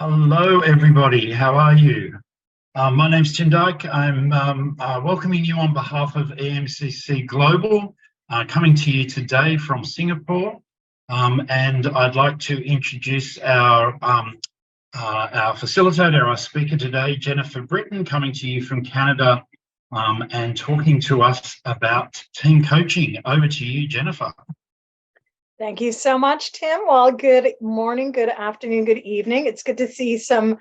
Hello, everybody. How are you? My name's Tim Dyke. I'm welcoming you on behalf of EMCC Global, coming to you today from Singapore. And I'd like to introduce our facilitator, our speaker today, Jennifer Britton, coming to you from Canada and talking to us about team coaching. Over to you, Jennifer. Thank you so much, Tim. Well, good morning, good afternoon, good evening. It's good to see some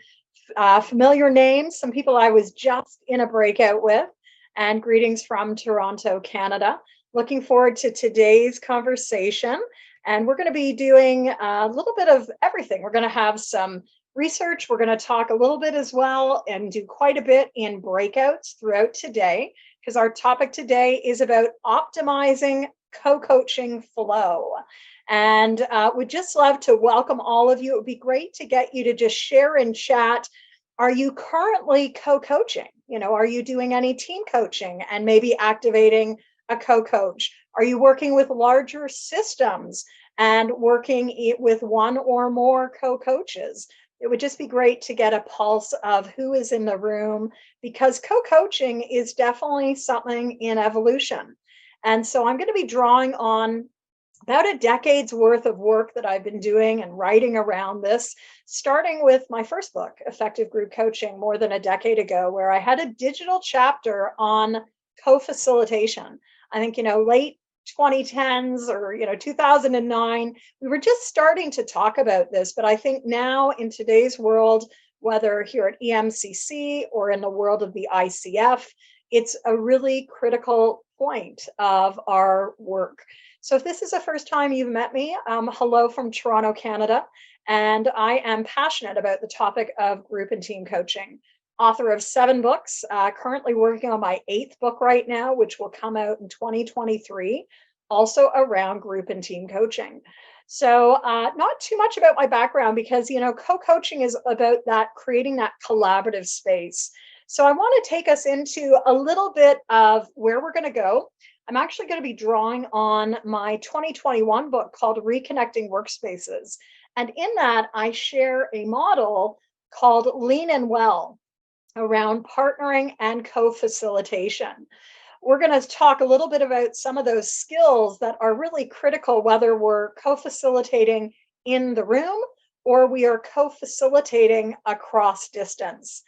familiar names, some people I was just in a breakout with, and greetings from Toronto, Canada. Looking forward to today's conversation. And we're going to be doing a little bit of everything. We're going to have some research. We're going to talk a little bit as well and do quite a bit in breakouts throughout today, because our topic today is about optimizing co-coaching flow. And we'd just love to welcome all of you. It would be great to get you to just share in chat. Are you currently co-coaching? Are you doing any team coaching and maybe activating a co-coach? Are you working with larger systems and working with one or more co-coaches? It would just be great to get a pulse of who is in the room, because co-coaching is definitely something in evolution. And so I'm going to be drawing on about a decade's worth of work that I've been doing and writing around this, starting with my first book, Effective Group Coaching, more than a decade ago, where I had a digital chapter on co-facilitation. I think, late 2010s or, 2009, we were just starting to talk about this. But I think now in today's world, whether here at EMCC or in the world of the ICF, it's a really critical point of our work. So if this is the first time you've met me, hello from Toronto, Canada, and I am passionate about the topic of group and team coaching. Author of 7 books, currently working on my 8th book right now, which will come out in 2023, also around group and team coaching. So not too much about my background, because, co-coaching is about that, creating that collaborative space. So I want to take us into a little bit of where we're going to go. I'm actually going to be drawing on my 2021 book called Reconnecting Workspaces. And in that, I share a model called Lean and Well around partnering and co-facilitation. We're going to talk a little bit about some of those skills that are really critical, whether we're co-facilitating in the room or we are co-facilitating across distance.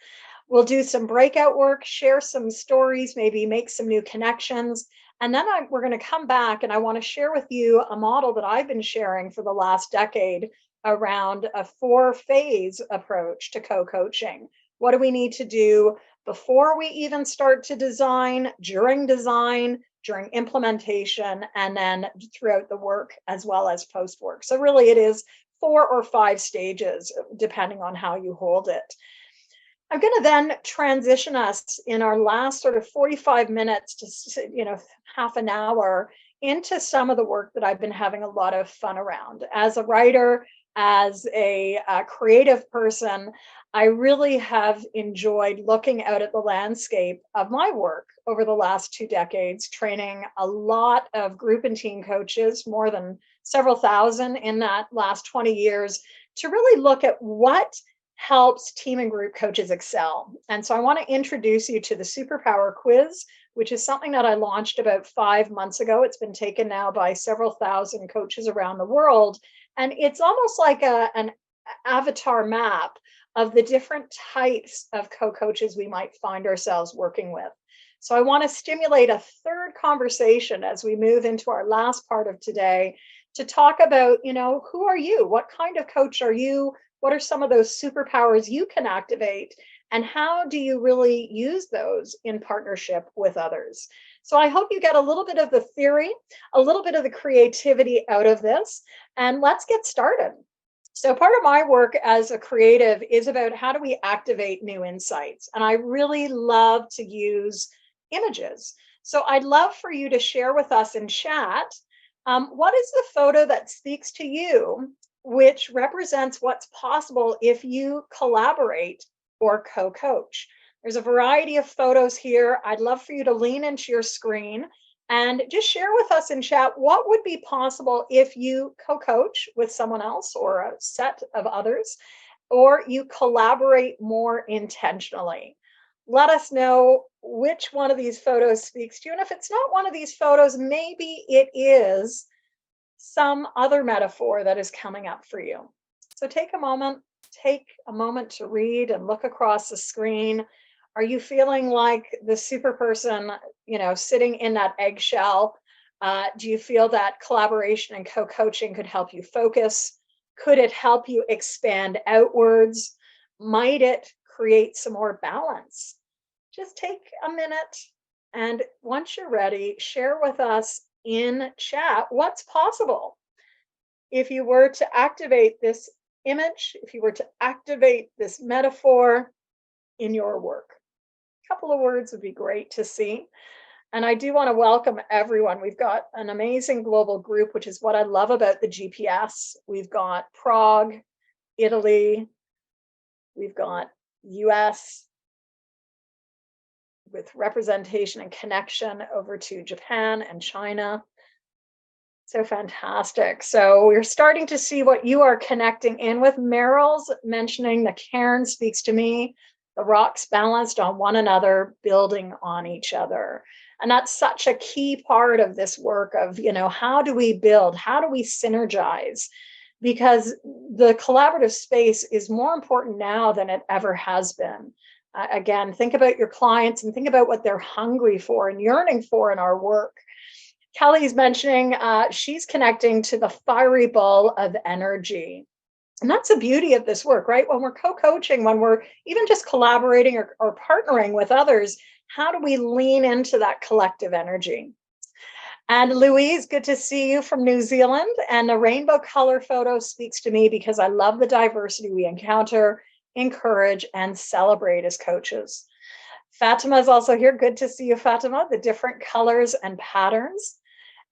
We'll do some breakout work, share some stories, maybe make some new connections. And then we're going to come back and I want to share with you a model that I've been sharing for the last decade around a 4-phase approach to co-coaching. What do we need to do before we even start to design, during implementation, and then throughout the work as well as post-work? So really it is 4 or 5 stages, depending on how you hold it. I'm going to then transition us in our last sort of 45 minutes to, half an hour into some of the work that I've been having a lot of fun around. As a writer, as a creative person, I really have enjoyed looking out at the landscape of my work over the last 2 decades, training a lot of group and team coaches, more than several thousand in that last 20 years, to really look at what helps team and group coaches excel. And so I want to introduce you to the Superpower Quiz, which is something that I launched about 5 months ago. It's been taken now by several thousand coaches around the world. And it's almost like an avatar map of the different types of co-coaches we might find ourselves working with. So I want to stimulate a third conversation as we move into our last part of today to talk about, who are you? What kind of coach are you? What are some of those superpowers you can activate? And how do you really use those in partnership with others? So I hope you get a little bit of the theory, a little bit of the creativity out of this, and let's get started. So part of my work as a creative is about how do we activate new insights? And I really love to use images. So I'd love for you to share with us in chat, what is the photo that speaks to you, which represents what's possible if you collaborate or co-coach? There's a variety of photos here. I'd love for you to lean into your screen and just share with us in chat what would be possible if you co-coach with someone else or a set of others, or you collaborate more intentionally. Let us know which one of these photos speaks to you. And if it's not one of these photos, maybe it is some other metaphor that is coming up for you. So take a moment to read and look across the screen. Are you feeling like the super person, sitting in that eggshell? Do you feel that collaboration and co-coaching could help you focus? Could it help you expand outwards? Might it create some more balance? Just take a minute, and once you're ready, share with us in chat what's possible if you were to activate this image, if you were to activate this metaphor in your work. A couple of words would be great to see. And I do want to welcome everyone. We've got an amazing global group, which is what I love about the GPS. We've got Prague, Italy, we've got US, with representation and connection over to Japan and China. So fantastic. So we're starting to see what you are connecting in with. Meryl's mentioning the cairn speaks to me. The rocks balanced on one another, building on each other. And that's such a key part of this work of, how do we build? How do we synergize? Because the collaborative space is more important now than it ever has been. Again, think about your clients and think about what they're hungry for and yearning for in our work. Kelly's mentioning she's connecting to the fiery ball of energy. And that's the beauty of this work, right? When we're co-coaching, when we're even just collaborating or partnering with others, how do we lean into that collective energy? And Louise, good to see you from New Zealand. And the rainbow color photo speaks to me because I love the diversity we encounter, encourage, and celebrate as coaches. Fatima is also here. Good to see you, Fatima. The different colors and patterns.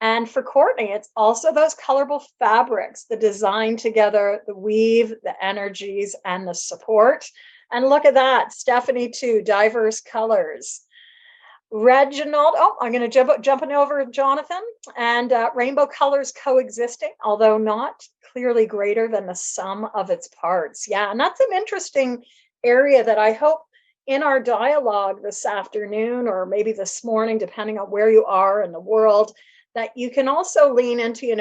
And for Courtney, it's also those colorful fabrics, the design together, the weave, the energies, and the support. And look at that, Stephanie too, diverse colors. Reginald, I'm going to jumping over Jonathan, and rainbow colors coexisting, although not clearly greater than the sum of its parts. Yeah, and that's an interesting area that I hope in our dialogue this afternoon, or maybe this morning, depending on where you are in the world, that you can also lean into,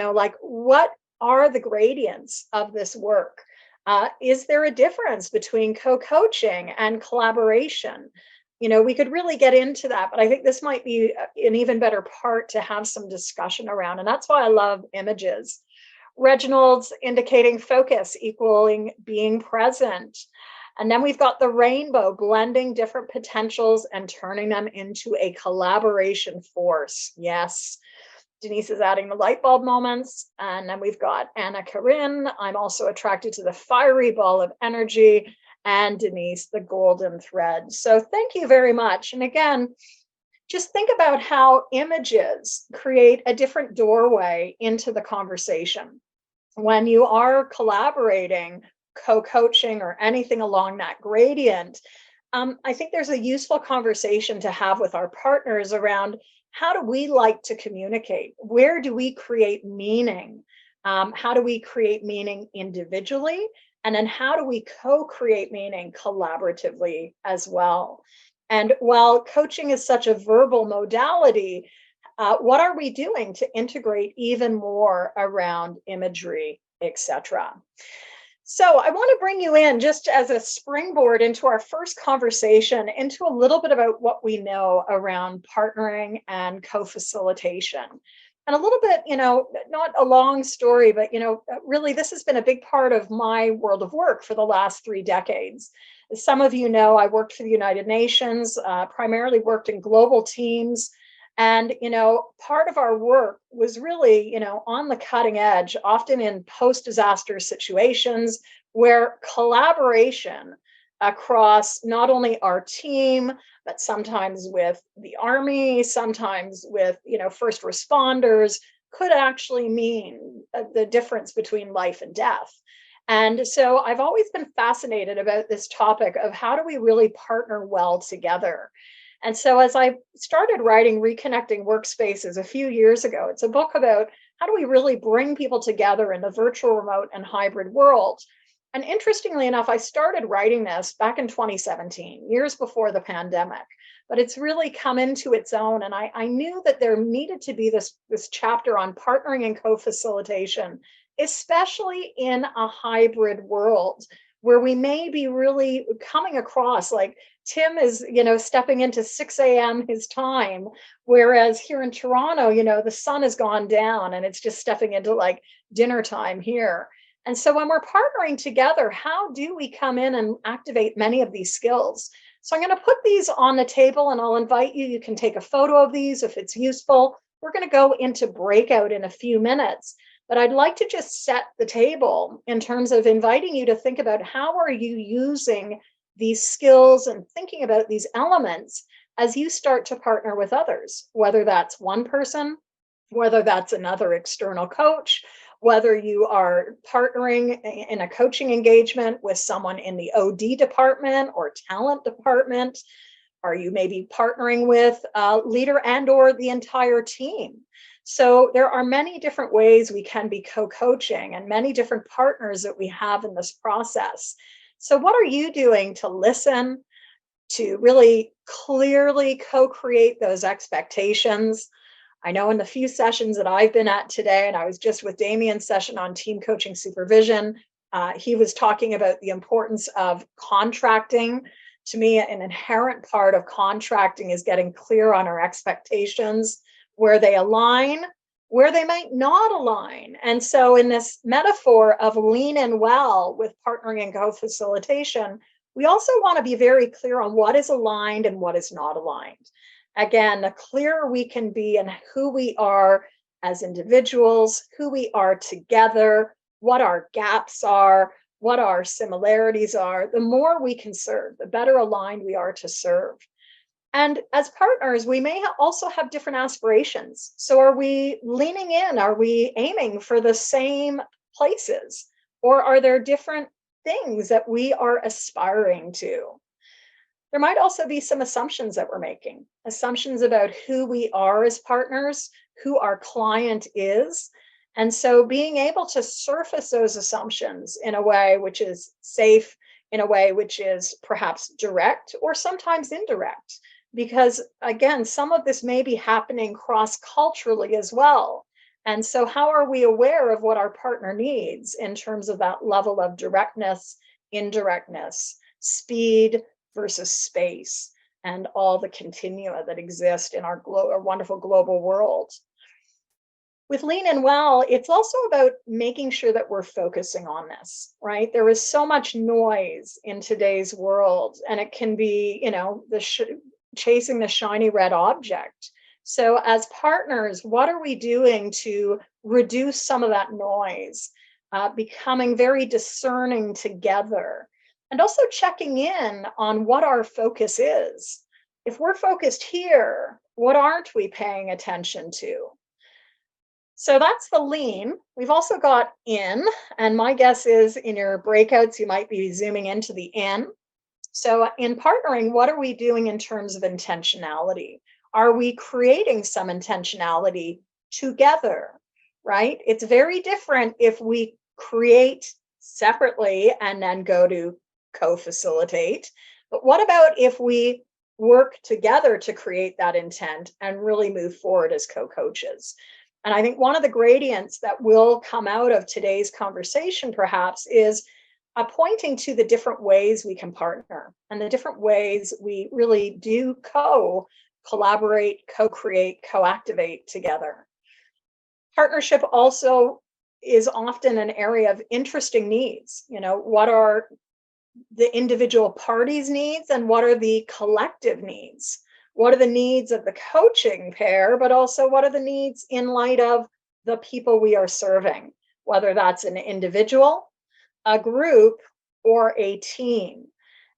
what are the gradients of this work? Is there a difference between co-coaching and collaboration? We could really get into that, but I think this might be an even better part to have some discussion around. And that's why I love images. Reginald's indicating focus equaling being present. And then we've got the rainbow, blending different potentials and turning them into a collaboration force. Yes. Denise is adding the light bulb moments. And then we've got Anna Karin. I'm also attracted to the fiery ball of energy. And Denise, the golden thread. So thank you very much. And again, just think about how images create a different doorway into the conversation. When you are collaborating, co-coaching, or anything along that gradient, I think there's a useful conversation to have with our partners around how do we like to communicate? Where do we create meaning? How do we create meaning individually? And then how do we co-create meaning collaboratively as well? And while coaching is such a verbal modality, what are we doing to integrate even more around imagery, etc.? So I want to bring you in just as a springboard into our first conversation into a little bit about what we know around partnering and co-facilitation. And a little bit, not a long story, but, really this has been a big part of my world of work for the last 3 decades. As some of you know, I worked for the United Nations, primarily worked in global teams. And, part of our work was really, on the cutting edge, often in post-disaster situations where collaboration across not only our team, but sometimes with the Army, sometimes with, first responders, could actually mean the difference between life and death. And so I've always been fascinated about this topic of how do we really partner well together? And so as I started writing Reconnecting Workspaces a few years ago, it's a book about how do we really bring people together in the virtual, remote, and hybrid world. And interestingly enough, I started writing this back in 2017, years before the pandemic, but it's really come into its own. And I knew that there needed to be this chapter on partnering and co-facilitation, especially in a hybrid world where we may be really coming across like Tim is, stepping into 6 a.m. his time, whereas here in Toronto, the sun has gone down and it's just stepping into like dinner time here. And so when we're partnering together, how do we come in and activate many of these skills? So I'm going to put these on the table and I'll invite you. You can take a photo of these if it's useful. We're going to go into breakout in a few minutes, but I'd like to just set the table in terms of inviting you to think about how are you using these skills and thinking about these elements as you start to partner with others, whether that's one person, whether that's another external coach, whether you are partnering in a coaching engagement with someone in the OD department or talent department, are you maybe partnering with a leader and or the entire team? So there are many different ways we can be co-coaching and many different partners that we have in this process. So what are you doing to listen, to really clearly co-create those expectations? I know in the few sessions that I've been at today, and I was just with Damien's session on team coaching supervision, he was talking about the importance of contracting. To me, an inherent part of contracting is getting clear on our expectations, where they align, where they might not align. And so in this metaphor of lean in well with partnering and co-facilitation, we also want to be very clear on what is aligned and what is not aligned. Again, the clearer we can be in who we are as individuals, who we are together, what our gaps are, what our similarities are, the more we can serve, the better aligned we are to serve. And as partners, we may also have different aspirations. So are we leaning in? Are we aiming for the same places? Or are there different things that we are aspiring to? There might also be some assumptions that we're making, assumptions about who we are as partners, who our client is. And so being able to surface those assumptions in a way which is safe, in a way which is perhaps direct or sometimes indirect, because again, some of this may be happening cross-culturally as well. And so how are we aware of what our partner needs in terms of that level of directness, indirectness, speed, versus space, and all the continua that exist in our wonderful global world. With Lean and Well, it's also about making sure that we're focusing on this, right? There is so much noise in today's world, and it can be, chasing the shiny red object. So as partners, what are we doing to reduce some of that noise, becoming very discerning together? And also checking in on what our focus is. If we're focused here, what aren't we paying attention to? So that's the lean. We've also got in, and my guess is in your breakouts, you might be zooming into the in. So in partnering, what are we doing in terms of intentionality? Are we creating some intentionality together, right? It's very different if we create separately and then go to co-facilitate. But what about if we work together to create that intent and really move forward as co-coaches? And I think one of the gradients that will come out of today's conversation perhaps is pointing to the different ways we can partner and the different ways we really do collaborate, co-create, co-activate together. Partnership also is often an area of interesting needs. What are the individual parties' needs and what are the collective needs? What are the needs of the coaching pair, but also what are the needs in light of the people we are serving, whether that's an individual, a group, or a team?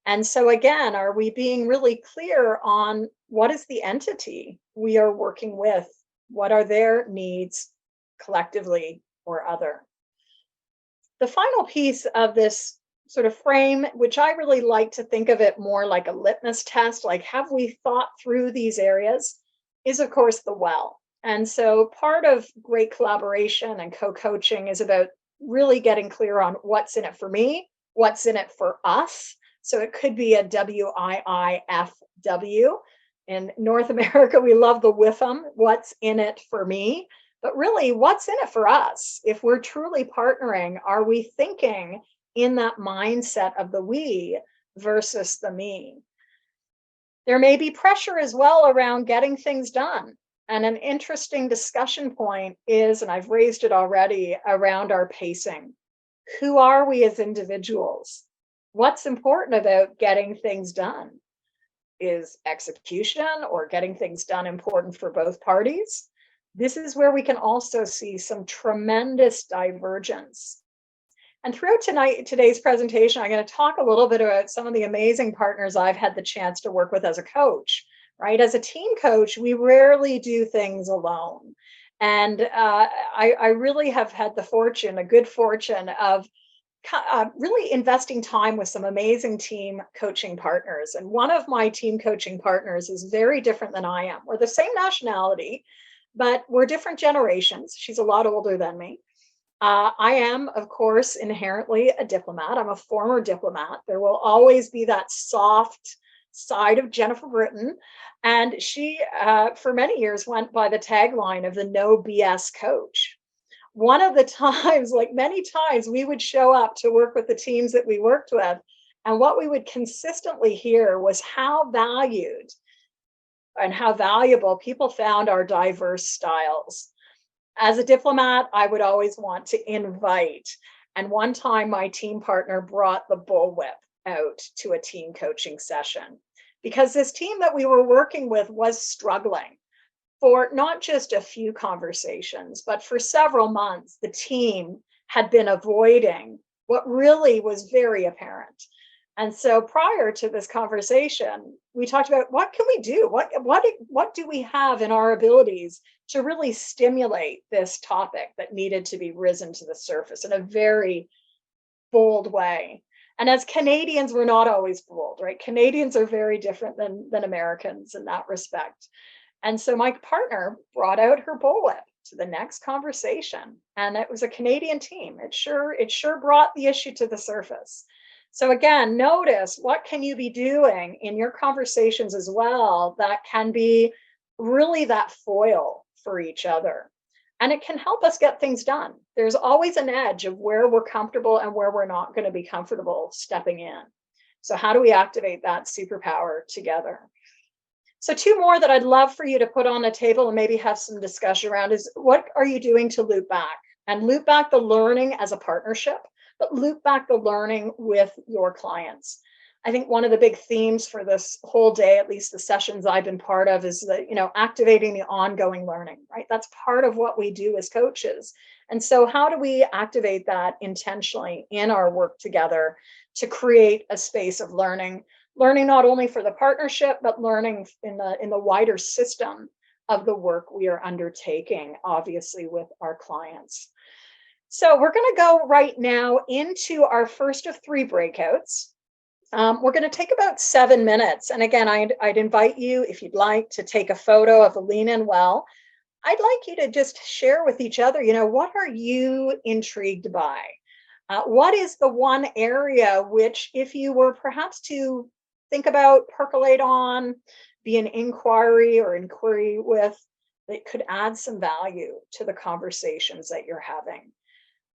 And so again, are we being really clear on what is the entity we are working with? What are their needs collectively or other? The final piece of this sort of frame, which I really like to think of it more like a litmus test, like have we thought through these areas, is of course the well. And so part of great collaboration and co-coaching is about really getting clear on what's in it for me, what's in it for us. So it could be a WIIFW. In North America, we love the WIFM, what's in it for me? But really, what's in it for us? If we're truly partnering, are we thinking in that mindset of the we versus the me? There may be pressure as well around getting things done. And an interesting discussion point is, and I've raised it already, around our pacing. Who are we as individuals? What's important about getting things done? Is execution or getting things done important for both parties? This is where we can also see some tremendous divergence. And throughout today's presentation, I'm going to talk a little bit about some of the amazing partners I've had the chance to work with as a coach, right? As a team coach, we rarely do things alone. And I really have had a good fortune of really investing time with some amazing team coaching partners. And one of my team coaching partners is very different than I am. We're the same nationality, but we're different generations. She's a lot older than me. I am, of course, inherently a diplomat. I'm a former diplomat. There will always be that soft side of Jennifer Britton. And she, for many years, went by the tagline of the no BS coach. One of the times, like many times, we would show up to work with the teams that we worked with. And what we would consistently hear was how valued and how valuable people found our diverse styles. As a diplomat, I would always want to invite. And one time, my team partner brought the bullwhip out to a team coaching session because this team that we were working with was struggling for not just a few conversations, but for several months. The team had been avoiding what really was very apparent. And so prior to this conversation, we talked about what can we do? What do we have in our abilities to really stimulate this topic that needed to be risen to the surface in a very bold way? And as Canadians, we're not always bold, right? Canadians are very different than Americans in that respect. And so my partner brought out her bullwhip to the next conversation, and it was a Canadian team. It sure brought the issue to the surface. So again, notice what can you be doing in your conversations as well that can be really that foil for each other. And it can help us get things done. There's always an edge of where we're comfortable and where we're not going to be comfortable stepping in. So how do we activate that superpower together? So two more that I'd love for you to put on the table and maybe have some discussion around is what are you doing to loop back? And loop back the learning as a partnership, but loop back the learning with your clients. I think one of the big themes for this whole day, at least the sessions I've been part of, is that, activating the ongoing learning, right? That's part of what we do as coaches. And so how do we activate that intentionally in our work together to create a space of learning not only for the partnership, but learning in the wider system of the work we are undertaking, obviously with our clients. So we're going to go right now into our first of 3 breakouts. We're going to take about 7 minutes. And again, I'd invite you, if you'd like, to take a photo of the lean in well. I'd like you to just share with each other, what are you intrigued by? What is the one area which, if you were perhaps to think about, percolate on, be an inquiry with, that could add some value to the conversations that you're having?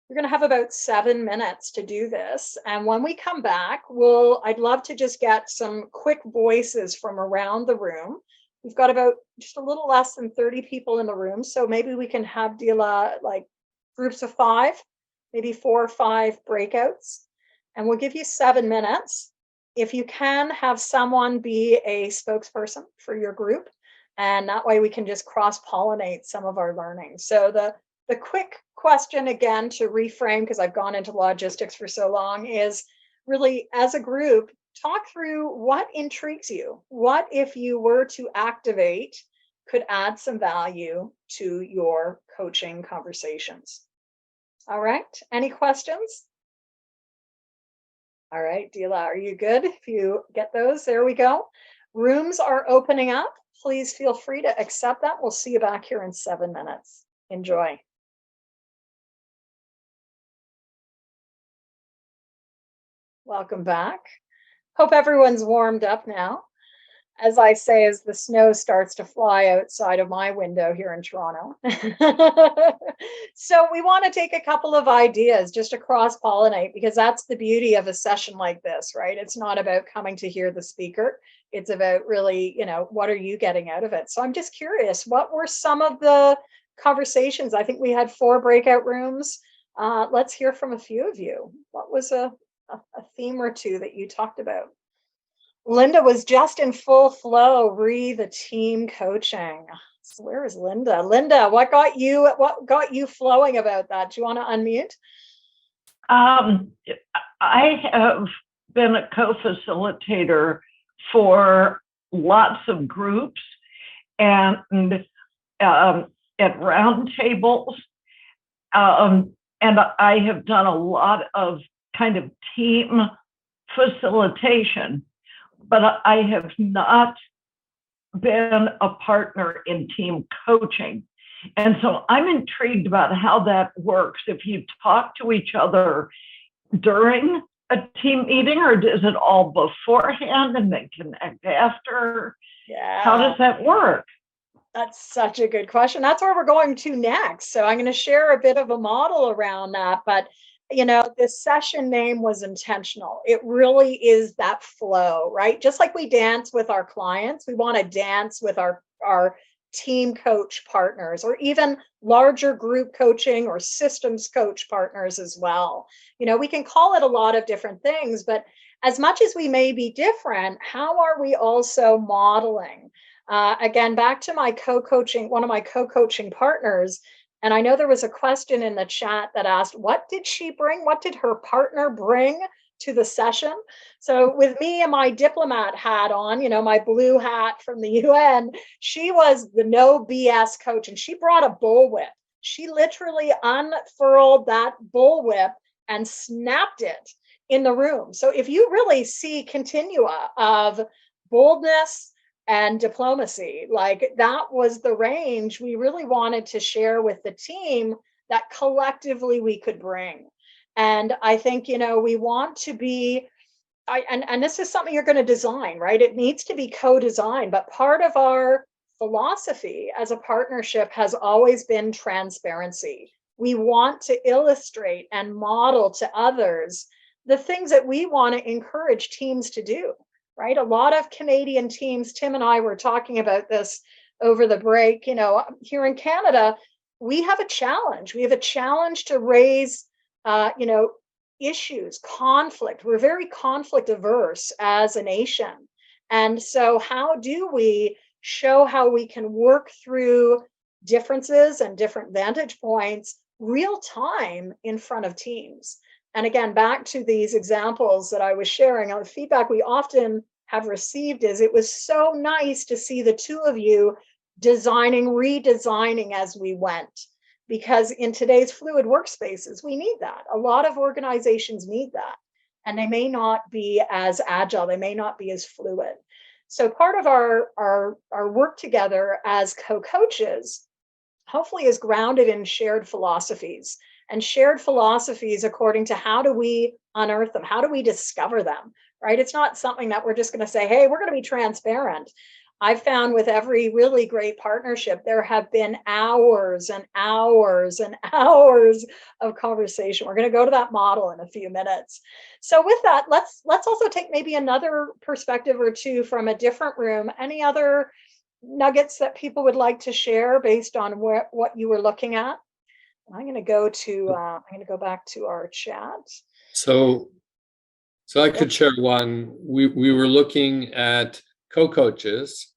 We're going to have about 7 minutes to do this. And when we come back, I'd love to just get some quick voices from around the room. We've got about just a little less than 30 people in the room. So maybe we can have like groups of 5, maybe 4 or 5 breakouts. And we'll give you 7 minutes. If you can, have someone be a spokesperson for your group. And that way we can just cross-pollinate some of our learning. So the quick question, again, to reframe, because I've gone into logistics for so long, is really, as a group, talk through what intrigues you. What, if you were to activate, could add some value to your coaching conversations? All right. Any questions? All right, Dila, are you good? If you get those, there we go. Rooms are opening up. Please feel free to accept that. We'll see you back here in 7 minutes. Enjoy. Welcome back. Hope everyone's warmed up now. As I say, as the snow starts to fly outside of my window here in Toronto. So we want to take a couple of ideas just to cross-pollinate, because that's the beauty of a session like this, right? It's not about coming to hear the speaker. It's about really, what are you getting out of it? So I'm just curious, what were some of the conversations? I think we had 4 breakout rooms. Let's hear from a few of you. What was a theme or two that you talked about? Linda was just in full flow, the team coaching. So where is Linda? Linda, what got you flowing about that? Do you want to unmute? I have been a co-facilitator for lots of groups and at roundtables, and I have done a lot of kind of team facilitation, but I have not been a partner in team coaching. And so I'm intrigued about how that works. If you talk to each other during a team meeting, or is it all beforehand and then connect after? Yeah. How does that work? That's such a good question. That's where we're going to next. So I'm going to share a bit of a model around that. But, this session name was intentional. It really is that flow, right? Just like we dance with our clients, we want to dance with our team coach partners, or even larger group coaching or systems coach partners as well. We can call it a lot of different things, but as much as we may be different, how are we also modeling? Again, back to my co-coaching, one of my co-coaching partners. And I know there was a question in the chat that asked, what did she bring? What did her partner bring to the session? So with me and my diplomat hat on, my blue hat from the UN, she was the no BS coach, and she brought a bullwhip. She literally unfurled that bullwhip and snapped it in the room. So if you really see continua of boldness and diplomacy, like that was the range we really wanted to share with the team that collectively we could bring. And I think, we want to be, and this is something you're going to design, right? It needs to be co-designed, but part of our philosophy as a partnership has always been transparency. We want to illustrate and model to others the things that we want to encourage teams to do. Right? A lot of Canadian teams, Tim and I were talking about this over the break, here in Canada, we have a challenge. We have a challenge to raise, issues, conflict. We're very conflict averse as a nation. And so how do we show how we can work through differences and different vantage points real time in front of teams? And again, back to these examples that I was sharing, the feedback we often have received is it was so nice to see the two of you redesigning as we went. Because in today's fluid workspaces, we need that. A lot of organizations need that. And they may not be as agile, they may not be as fluid. So part of our work together as co-coaches hopefully is grounded in shared philosophies. And shared philosophies according to how do we unearth them? How do we discover them, right? It's not something that we're just going to say, hey, we're going to be transparent. I've found with every really great partnership, there have been hours and hours and hours of conversation. We're going to go to that model in a few minutes. So with that, let's also take maybe another perspective or two from a different room. Any other nuggets that people would like to share based on what you were looking at? I'm going to go back to our chat. So I could share one. We were looking at co-coaches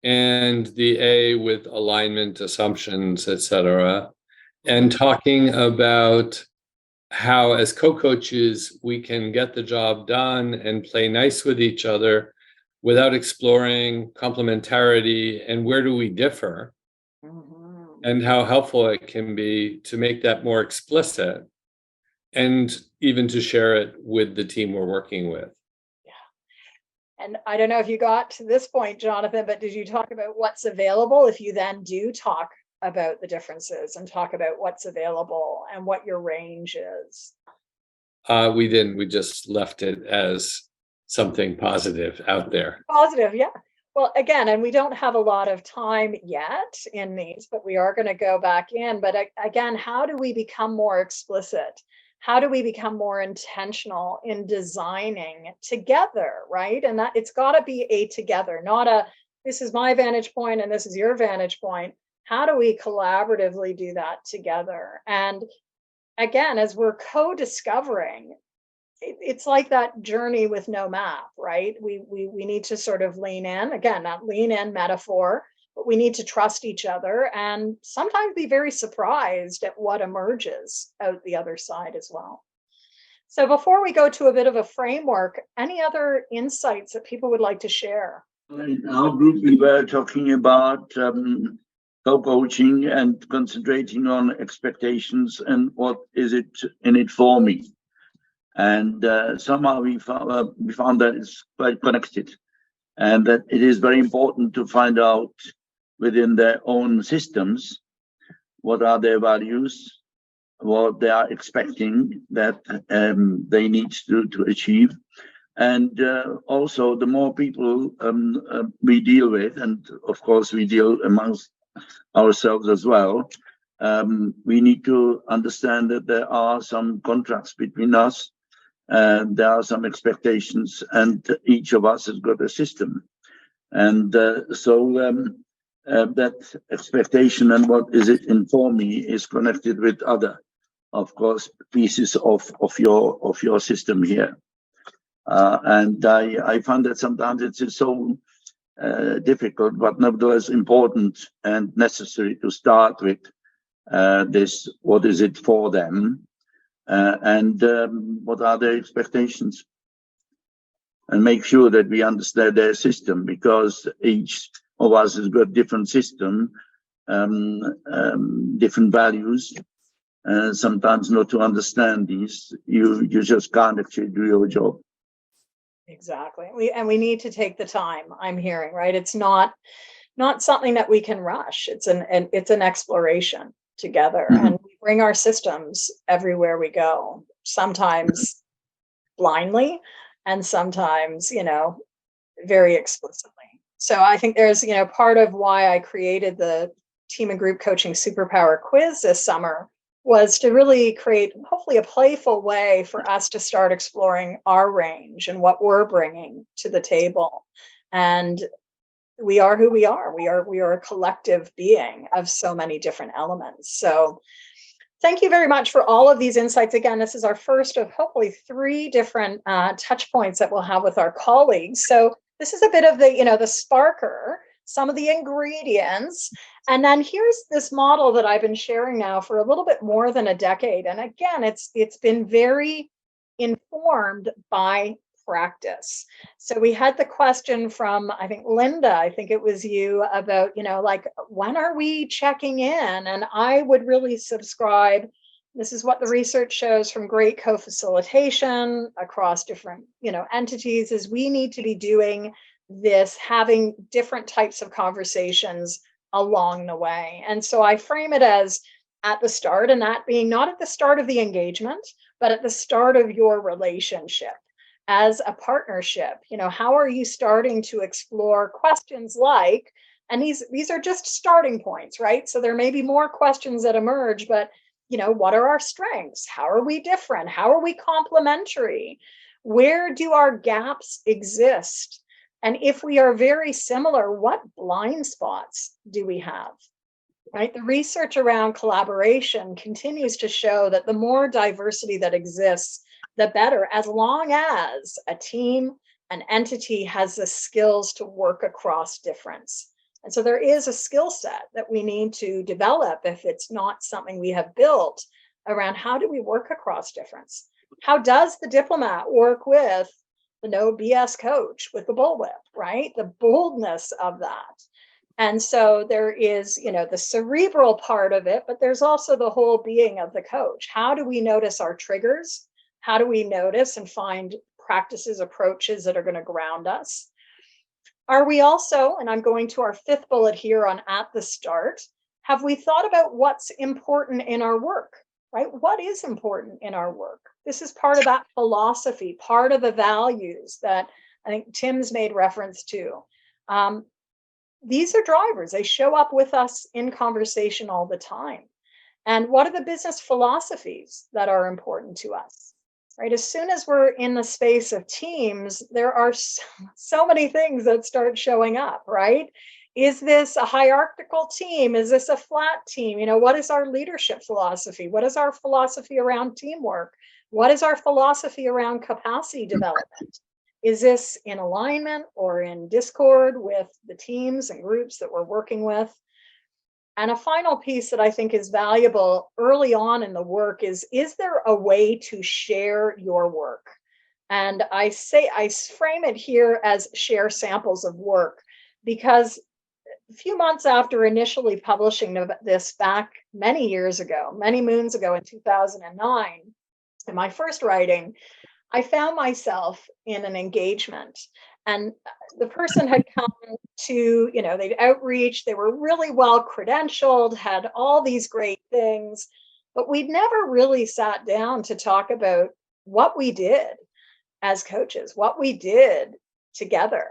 and the A with alignment, assumptions, etc., and talking about how as co-coaches we can get the job done and play nice with each other without exploring complementarity and where do we differ. And how helpful it can be to make that more explicit and even to share it with the team we're working with. Yeah. And I don't know if you got to this point, Jonathan, but did you talk about what's available if you then do talk about the differences and talk about what's available and what your range is? We didn't. We just left it as something positive out there. Positive, yeah. Well, again, and we don't have a lot of time yet in these, but we are going to go back in. But again, how do we become more explicit? How do we become more intentional in designing together, right? And that it's got to be a together, not a this is my vantage point and this is your vantage point. How do we collaboratively do that together? And again, as we're co-discovering, it's like that journey with no map, right? We need to sort of lean in, again, that lean in metaphor, but we need to trust each other and sometimes be very surprised at what emerges out the other side as well. So before we go to a bit of a framework, any other insights that people would like to share? In our group, we were talking about co-coaching and concentrating on expectations and what is it in it for me. And somehow we found that it's quite connected, and that it is very important to find out within their own systems what are their values, what they are expecting that they need to achieve. And also, the more people we deal with, and of course we deal amongst ourselves as well, we need to understand that there are some contracts between us. There are some expectations, and each of us has got a system. And so that expectation and what is it in for me is connected with other, of course, pieces of your system here. And I find that sometimes it's so difficult, but nevertheless important and necessary to start with this, what is it for them? And what are their expectations, and make sure that we understand their system, because each of us has got different system, different values. Sometimes not to understand these, you just can't actually do your job. Exactly. We need to take the time, I'm hearing, right? It's not something that we can rush. It's an exploration together, and we bring our systems everywhere we go, sometimes blindly and sometimes very explicitly. So I think there's part of why I created the team and group coaching superpower quiz this summer was to really create hopefully a playful way for us to start exploring our range and what we're bringing to the table. And we are who we are. We are a collective being of so many different elements. So thank you very much for all of these insights. Again, this is our first of hopefully 3 different touch points that we'll have with our colleagues. So this is a bit of the sparker, some of the ingredients. And then here's this model that I've been sharing now for a little bit more than a decade. And again, it's been very informed by practice. So we had the question from, I think, Linda, I think it was you, about, like, when are we checking in? And I would really subscribe. This is what the research shows from great co-facilitation across different, entities, is we need to be doing this, having different types of conversations along the way. And so I frame it as at the start, and that being not at the start of the engagement, but at the start of your relationship as a partnership. How are you starting to explore questions like, and these are just starting points, right? So there may be more questions that emerge, but what are our strengths? How are we different? How are we complementary? Where do our gaps exist? And if we are very similar, what blind spots do we have? Right? The research around collaboration continues to show that the more diversity that exists, the better, as long as a team, an entity has the skills to work across difference. And so there is a skill set that we need to develop if it's not something we have built around how do we work across difference? How does the diplomat work with the no BS coach with the bullwhip, right? The boldness of that. And so there is, the cerebral part of it, but there's also the whole being of the coach. How do we notice our triggers? How do we notice and find practices, approaches that are going to ground us? Are we also, and I'm going to our 5th bullet here on at the start, have we thought about what's important in our work, right? What is important in our work? This is part of that philosophy, part of the values that I think Tim's made reference to. These are drivers. They show up with us in conversation all the time. And what are the business philosophies that are important to us? Right? As soon as we're in the space of teams, there are so many things that start showing up, right? Is this a hierarchical team? Is this a flat team? What is our leadership philosophy? What is our philosophy around teamwork? What is our philosophy around capacity development? Is this in alignment or in discord with the teams and groups that we're working with? And a final piece that I think is valuable early on in the work is there a way to share your work? And I frame it here as share samples of work, because a few months after initially publishing this back many years ago, many moons ago in 2009, in my first writing, I found myself in an engagement, and the person had come to, they'd outreach, they were really well credentialed, had all these great things, but we'd never really sat down to talk about what we did as coaches, what we did together.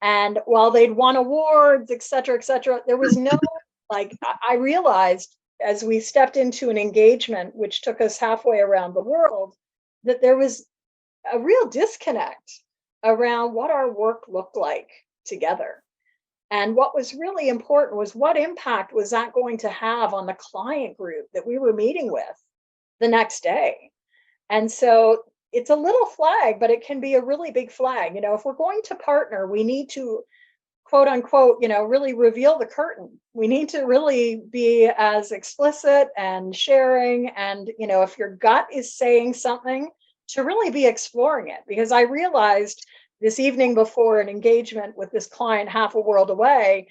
And while they'd won awards, et cetera, there was no, I realized as we stepped into an engagement, which took us halfway around the world, that there was a real disconnect around what our work looked like together. And what was really important was what impact was that going to have on the client group that we were meeting with the next day. And so it's a little flag, but it can be a really big flag. If we're going to partner, we need to, quote unquote, really reveal the curtain. We need to really be as explicit and sharing. And, if your gut is saying something, to really be exploring it. Because I realized this evening before an engagement with this client half a world away,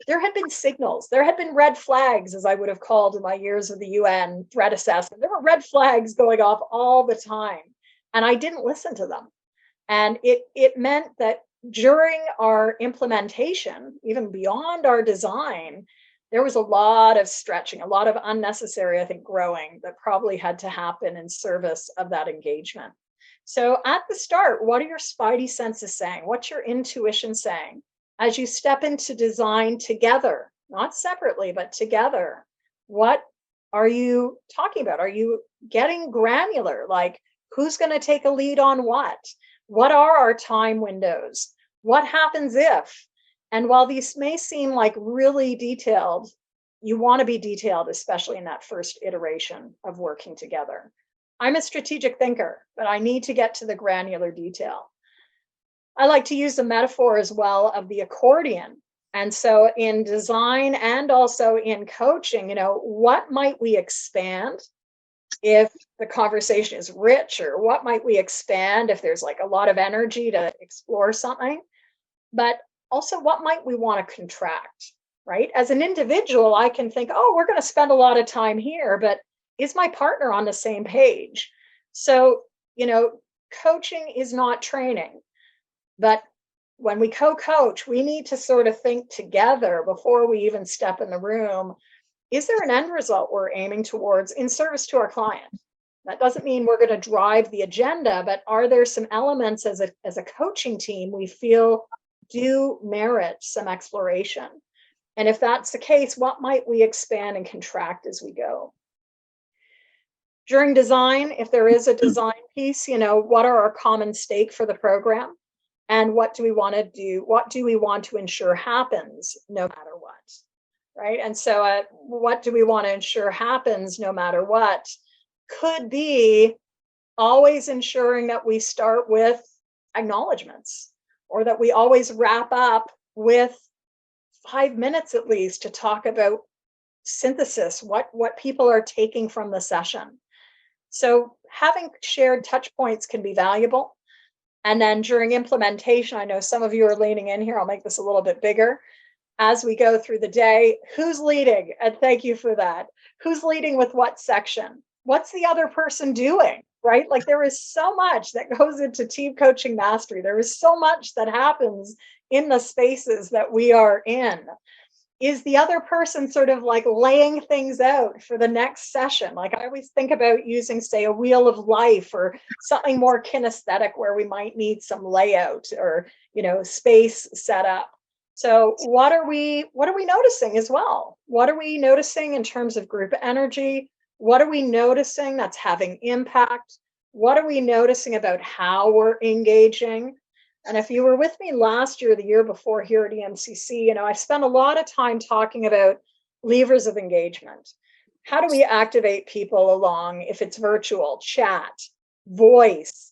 there had been signals, there had been red flags, as I would have called in my years of the UN threat assessment. There were red flags going off all the time, and I didn't listen to them. And it meant that during our implementation, even beyond our design, there was a lot of stretching, a lot of unnecessary, I think, growing that probably had to happen in service of that engagement. So at the start, what are your spidey senses saying? What's your intuition saying? As you step into design together, not separately, but together, what are you talking about? Are you getting granular? Like, who's going to take a lead on what? What are our time windows? What happens if? And while these may seem like really detailed, you want to be detailed, especially in that first iteration of working together. I'm a strategic thinker, but I need to get to the granular detail. I like to use the metaphor as well of the accordion. And so in design and also in coaching, what might we expand if the conversation is rich, or what might we expand if there's like a lot of energy to explore something? But also, what might we want to contract, right? As an individual, I can think, oh, we're going to spend a lot of time here, but is my partner on the same page? So, coaching is not training, but when we co-coach, we need to sort of think together before we even step in the room. Is there an end result we're aiming towards in service to our client? That doesn't mean we're going to drive the agenda, but are there some elements as a coaching team we feel do merit some exploration? And if that's the case, what might we expand and contract as we go? During design, if there is a design piece, what are our common stake for the program? And what do we want to do? What do we want to ensure happens no matter what? Right? And so what do we want to ensure happens no matter what? Could be always ensuring that we start with acknowledgements, or that we always wrap up with 5 minutes at least to talk about synthesis, what people are taking from the session. So having shared touch points can be valuable. And then during implementation, I know some of you are leaning in here, I'll make this a little bit bigger. As we go through the day, who's leading? And thank you for that. Who's leading with what section? What's the other person doing, right? Like, there is so much that goes into team coaching mastery. There is so much that happens in the spaces that we are in. is the other person sort of like laying things out for the next session? Like I always think about using, say, a wheel of life or something more kinesthetic where we might need some layout or, space set up. So what are we noticing as well? What are we noticing in terms of group energy? What are we noticing that's having impact? What are we noticing about how we're engaging? And if you were with me last year, the year before here at EMCC, I spent a lot of time talking about levers of engagement. How do we activate people along if it's virtual, chat, voice,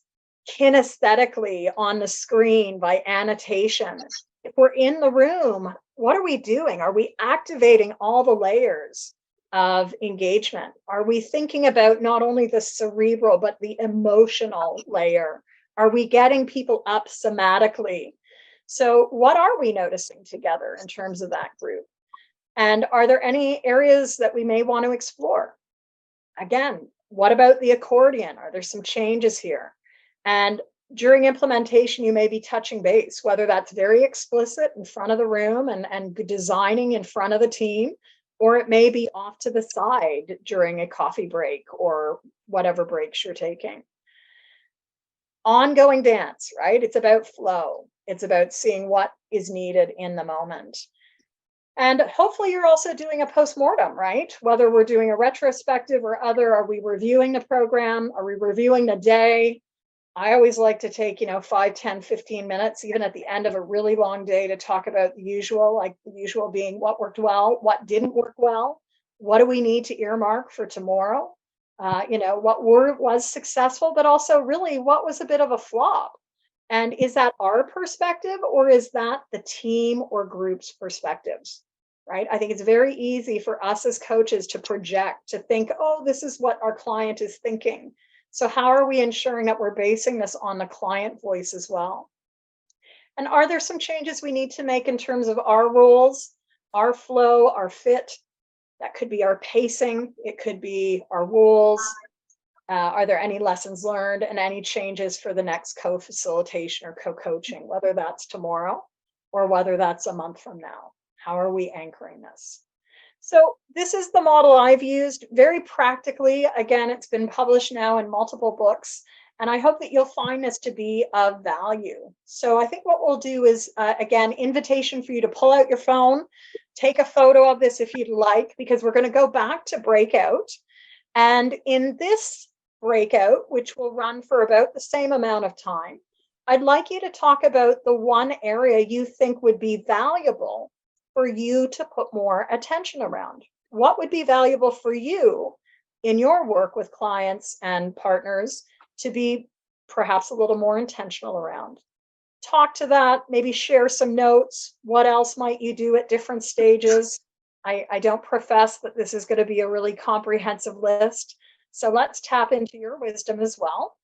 kinesthetically on the screen by annotation? If we're in the room, what are we doing? Are we activating all the layers of engagement? Are we thinking about not only the cerebral, but the emotional layer? Are we getting people up somatically? So what are we noticing together in terms of that group? And are there any areas that we may want to explore? Again, what about the accordion? Are there some changes here? And during implementation, you may be touching base, whether that's very explicit in front of the room and designing in front of the team, or it may be off to the side during a coffee break or whatever breaks you're taking. Ongoing dance, right? It's about flow. It's about seeing what is needed in the moment. And hopefully you're also doing a postmortem, right? Whether we're doing a retrospective or other, are we reviewing the program? Are we reviewing the day? I always like to take, 5, 10, 15 minutes, even at the end of a really long day, to talk about the usual, like the usual being what worked well, what didn't work well, what do we need to earmark for tomorrow? What was successful, but also really what was a bit of a flop. And is that our perspective or is that the team or group's perspectives, right? I think it's very easy for us as coaches to project, to think, oh, this is what our client is thinking. So how are we ensuring that we're basing this on the client voice as well? And are there some changes we need to make in terms of our roles, our flow, our fit? That could be our pacing. It could be our rules. Are there any lessons learned and any changes for the next co-facilitation or co-coaching, whether that's tomorrow or whether that's a month from now? How are we anchoring this? So this is the model I've used very practically. Again, it's been published now in multiple books, and I hope that you'll find this to be of value. So I think what we'll do is, again, invitation for you to pull out your phone, take a photo of this if you'd like, because we're going to go back to breakout. And in this breakout, which will run for about the same amount of time, I'd like you to talk about the one area you think would be valuable for you to put more attention around. What would be valuable for you in your work with clients and partners to be perhaps a little more intentional around? Talk to that, maybe share some notes. What else might you do at different stages? I don't profess that this is going to be a really comprehensive list. So let's tap into your wisdom as well.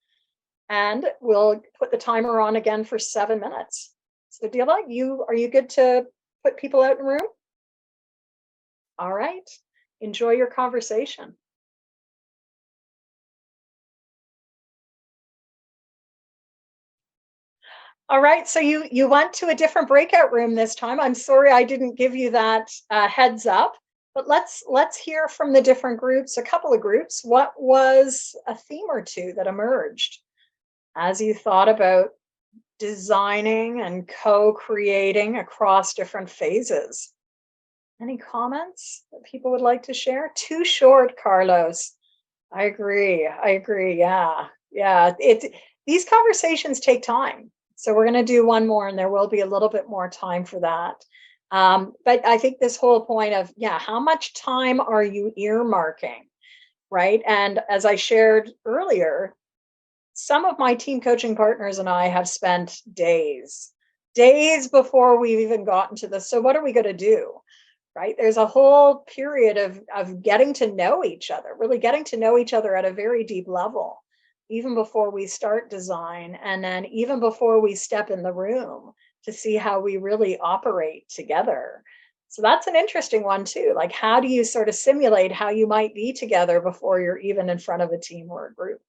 And we'll put the timer on again for 7 minutes. So Dila, are you good to put people out in the room? All right. Enjoy your conversation. All right, so you went to a different breakout room this time. I'm sorry I didn't give you that heads up, but let's hear from the different groups, a couple of groups. What was a theme or two that emerged as you thought about designing and co-creating across different phases? Any comments that people would like to share? Too short, Carlos. I agree. Yeah. These conversations take time. So we're going to do one more and there will be a little bit more time for that. But I think this whole point of, how much time are you earmarking, right? And as I shared earlier, some of my team coaching partners and I have spent days before we've even gotten to this. So what are we going to do, right? There's a whole period of getting to know each other, really getting to know each other at a very deep level, even before we start design, and then even before we step in the room to see how we really operate together. So that's an interesting one too. Like, how do you sort of simulate how you might be together before you're even in front of a team or a group?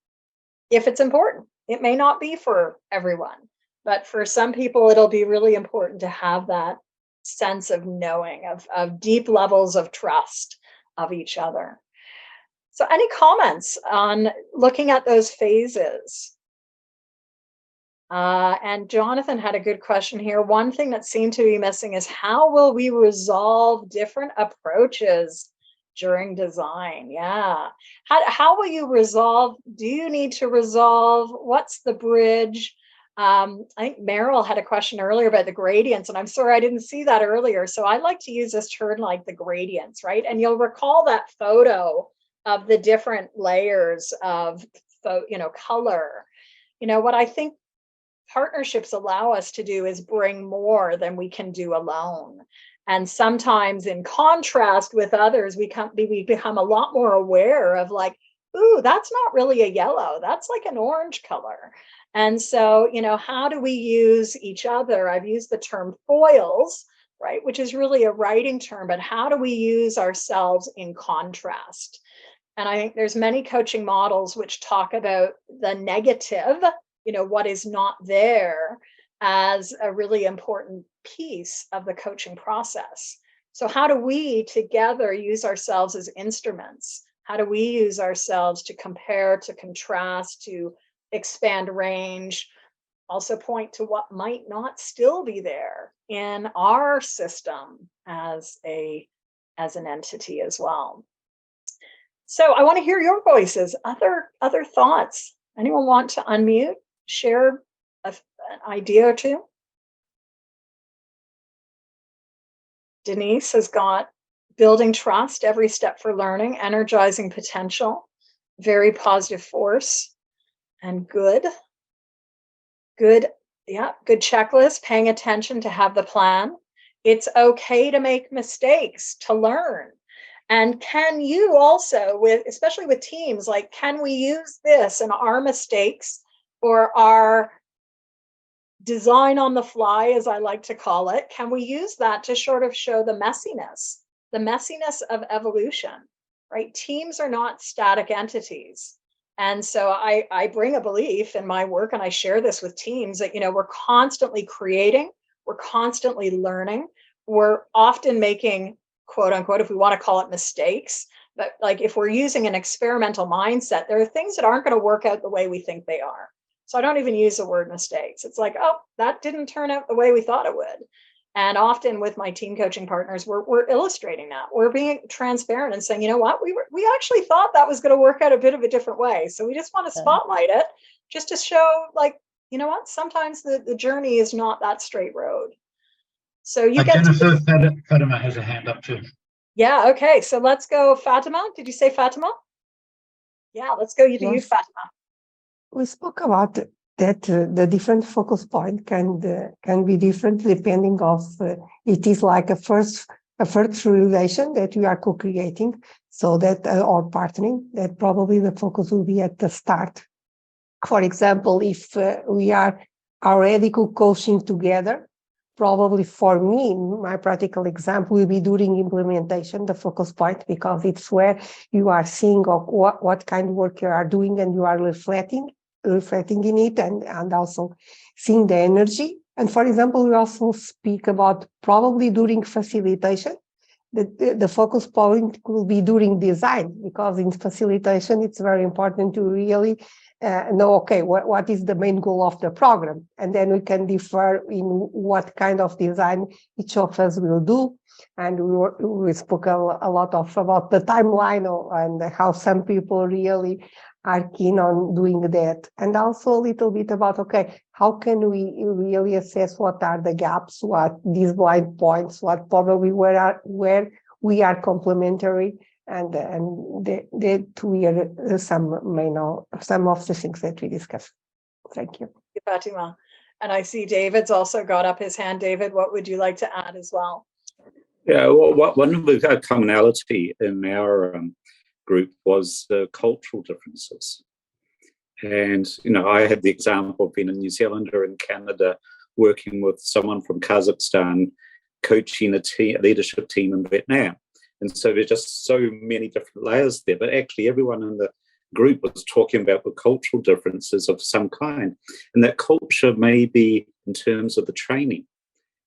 If it's important, it may not be for everyone, but for some people, it'll be really important to have that sense of knowing, of deep levels of trust of each other. So any comments on looking at those phases? And Jonathan had a good question here. One thing that seemed to be missing is how will we resolve different approaches during design? Yeah. How will you resolve? Do you need to resolve? What's the bridge? I think Meryl had a question earlier about the gradients, and I'm sorry I didn't see that earlier. So I like to use this term like the gradients, right? And you'll recall that photo of the different layers of, color. What I think partnerships allow us to do is bring more than we can do alone. And sometimes in contrast with others, we become a lot more aware of like, ooh, that's not really a yellow, that's like an orange color. And so, how do we use each other? I've used the term foils, right, which is really a writing term, but how do we use ourselves in contrast? And I think there's many coaching models which talk about the negative, what is not there, as a really important piece of the coaching process. So how do we together use ourselves as instruments? How do we use ourselves to compare, to contrast, to expand range, also point to what might not still be there in our system as an entity as well? So I want to hear your voices. Other thoughts? Anyone want to unmute, share an idea or two? Denise has got building trust, every step for learning, energizing potential, very positive force, and good. Yeah, good checklist, paying attention to have the plan. It's okay to make mistakes, to learn. And can you also, especially with teams, like, can we use this in our mistakes or our design on the fly, as I like to call it? Can we use that to sort of show the messiness of evolution, right? Teams are not static entities. And so I bring a belief in my work, and I share this with teams, that, we're constantly creating, we're constantly learning, we're often making, quote unquote, if we want to call it mistakes, but like if we're using an experimental mindset, there are things that aren't going to work out the way we think they are. So I don't even use the word mistakes. It's like, oh, that didn't turn out the way we thought it would. And often with my team coaching partners, we're illustrating that. We're being transparent and saying, you know what, we actually thought that was going to work out a bit of a different way. So we just want to spotlight it, just to show, like, you know what, sometimes the journey is not that straight road. So you get Jennifer, Fatima has a hand up too. Yeah, okay. So let's go, Fatima. Did you say Fatima? Yeah, let's go to you, Fatima. We spoke about that the different focus point can be different depending of it is like a first relation that we are co-creating, so that or partnering, that probably the focus will be at the start. For example, if we are already co-coaching together, probably for me, my practical example will be during implementation, the focus point, because it's where you are seeing of what kind of work you are doing, and you are reflecting in it, and also seeing the energy. And for example, we also speak about probably during facilitation, the focus point will be during design, because in facilitation, it's very important to really know, okay, what is the main goal of the program? And then we can differ in what kind of design each of us will do. And we spoke a lot about the timeline and how some people really are keen on doing that. And also a little bit about, okay, how can we really assess what are the gaps, what these blind points, what probably where we are complementary, and that we are some of the things that we discussed. Thank you. Thank you, Fatima. And I see David's also got up his hand. David, what would you like to add as well? Yeah, well, one of the commonality in our group was the cultural differences. And, I had the example of being a New Zealander in Canada, working with someone from Kazakhstan, coaching a leadership team in Vietnam. And so there's just so many different layers there, but actually everyone in the group was talking about the cultural differences of some kind. And that culture may be in terms of the training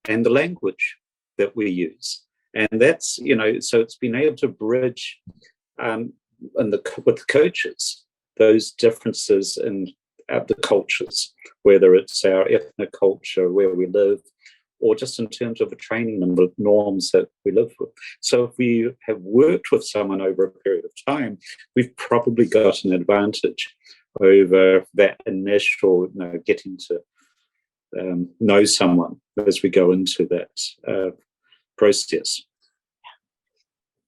and the language. that we use. And that's, so it's been able to bridge with the coaches, those differences in the cultures, whether it's our ethnic culture, where we live, or just in terms of the training and the norms that we live with. So if we have worked with someone over a period of time, we've probably got an advantage over that initial, getting to know someone as we go into that process.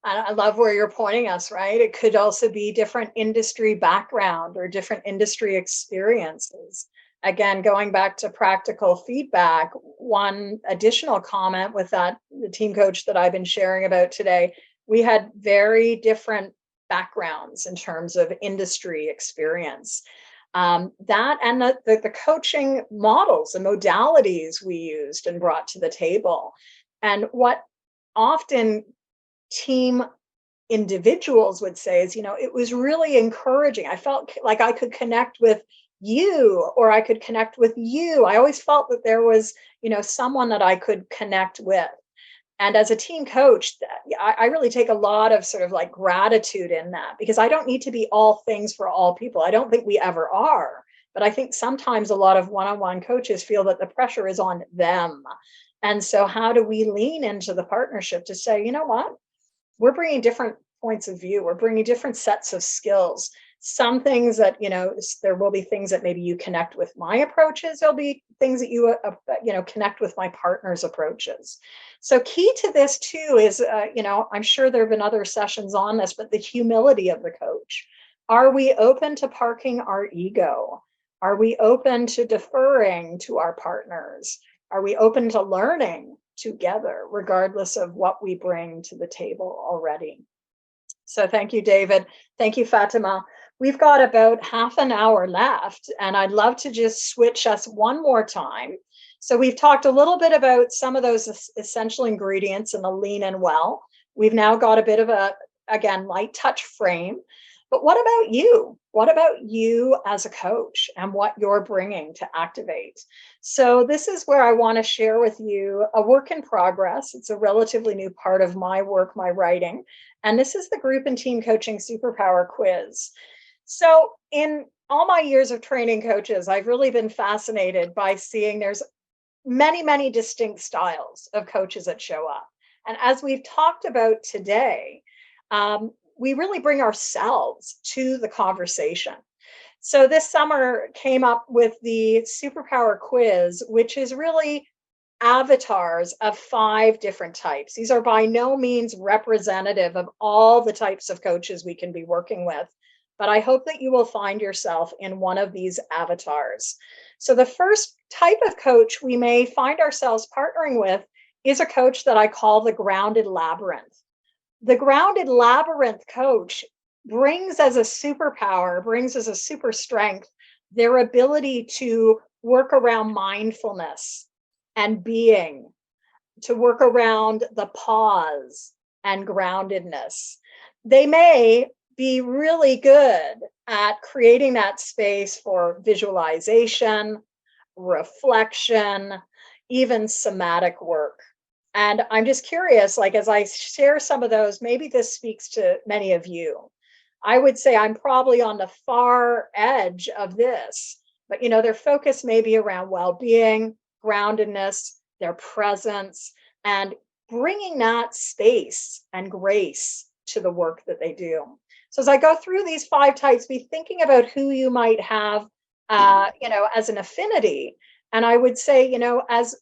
I love where you're pointing us, right? It could also be different industry background or different industry experiences. Again, going back to practical feedback, one additional comment with the team coach that I've been sharing about today, we had very different backgrounds in terms of industry experience. That and the coaching models and modalities we used and brought to the table. And what often team individuals would say is, it was really encouraging. I felt like I could connect with you, or I could connect with you. I always felt that there was, someone that I could connect with. And as a team coach, I really take a lot of sort of like gratitude in that, because I don't need to be all things for all people. I don't think we ever are. But I think sometimes a lot of one-on-one coaches feel that the pressure is on them. And so how do we lean into the partnership to say, you know what? We're bringing different points of view. We're bringing different sets of skills. Some things that, there will be things that maybe you connect with my approaches. There'll be things that you, connect with my partner's approaches. So key to this too is, I'm sure there have been other sessions on this, but the humility of the coach. Are we open to parking our ego? Are we open to deferring to our partners? Are we open to learning together, regardless of what we bring to the table already? So thank you, David. Thank you, Fatima. We've got about half an hour left, and I'd love to just switch us one more time. So we've talked a little bit about some of those essential ingredients in the lean and well. We've now got a bit of again, light touch frame. But what about you? What about you as a coach and what you're bringing to activate? So this is where I want to share with you a work in progress. It's a relatively new part of my work, my writing. And this is the group and team coaching superpower quiz. So in all my years of training coaches, I've really been fascinated by seeing there's many, many distinct styles of coaches that show up. And as we've talked about today, we really bring ourselves to the conversation. So this summer came up with the superpower quiz, which is really avatars of 5 different types. These are by no means representative of all the types of coaches we can be working with, but I hope that you will find yourself in one of these avatars. So the first type of coach we may find ourselves partnering with is a coach that I call the grounded labyrinth. The grounded labyrinth coach brings as a superpower, brings as a super strength, their ability to work around mindfulness and being, to work around the pause and groundedness. They may be really good at creating that space for visualization, reflection, even somatic work. And I'm just curious, like, as I share some of those, maybe this speaks to many of you. I would say I'm probably on the far edge of this, but their focus may be around well-being, groundedness, their presence, and bringing that space and grace to the work that they do. So as I go through these 5 types, be thinking about who you might have, as an affinity. And I would say, as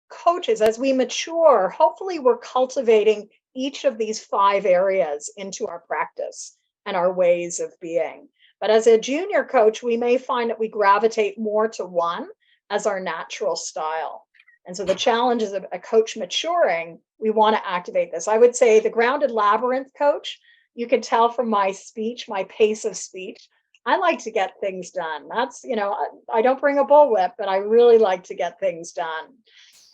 coaches, as we mature, hopefully we're cultivating each of these 5 areas into our practice and our ways of being. But as a junior coach, we may find that we gravitate more to one as our natural style. And so the challenge is a coach maturing, we want to activate this. I would say the grounded labyrinth coach, you can tell from my speech, my pace of speech, I like to get things done. That's, I don't bring a bullwhip, but I really like to get things done.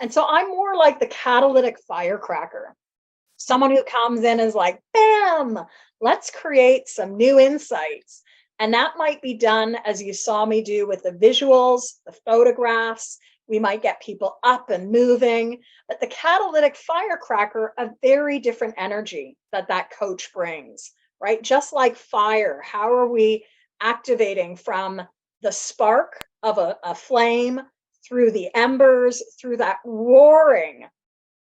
And so I'm more like the catalytic firecracker, someone who comes in and is like, bam, let's create some new insights. And that might be done as you saw me do with the visuals, the photographs, We might get people up and moving, but the catalytic firecracker, a very different energy that coach brings, right? Just like fire, how are we activating from the spark of a flame through the embers, through that roaring